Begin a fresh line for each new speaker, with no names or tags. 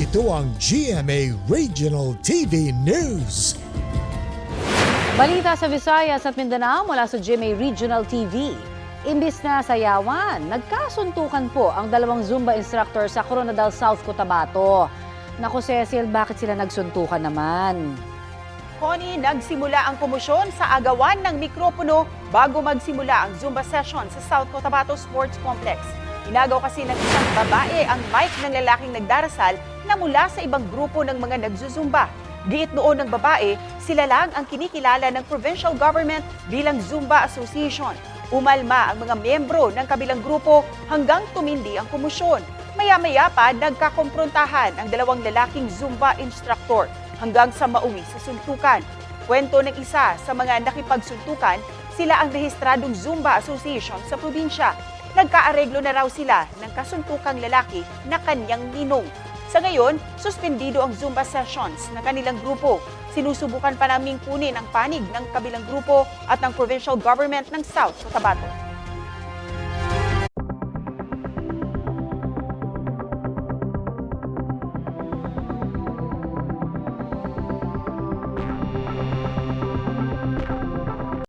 Ito ang GMA Regional TV News.
Balita sa Visayas at Mindanao mula sa GMA Regional TV. Imbis na sayawan, nagkasuntukan po ang dalawang Zumba instructor sa Coronadal South, Cotabato. Naku Cecil, bakit sila nagsuntukan naman?
Connie, nagsimula ang komosyon sa agawan ng mikropono bago magsimula ang Zumba session sa South Cotabato Sports Complex. Inagaw kasi ng isang babae ang mic ng lalaking nagdarasal na mula sa ibang grupo ng mga nagzuzumba. Giit noon ng babae, sila lang ang kinikilala ng provincial government bilang Zumba Association. Umalma ang mga miyembro ng kabilang grupo hanggang tumindi ang komosyon. Maya-maya pa nagkakomprontahan ang dalawang lalaking Zumba instructor hanggang sa mauwi sa suntukan. Kwento ng isa sa mga nakipagsuntukan, sila ang rehistradong Zumba Association sa probinsya. Nagkaareglo na raw sila ng kasuntukang lalaki na kanyang ninong. Sa ngayon, suspendido ang Zumba sessions ng kanilang grupo. Sinusubukan pa naming kunin ang panig ng kabilang grupo at ng provincial government ng South Cotabato.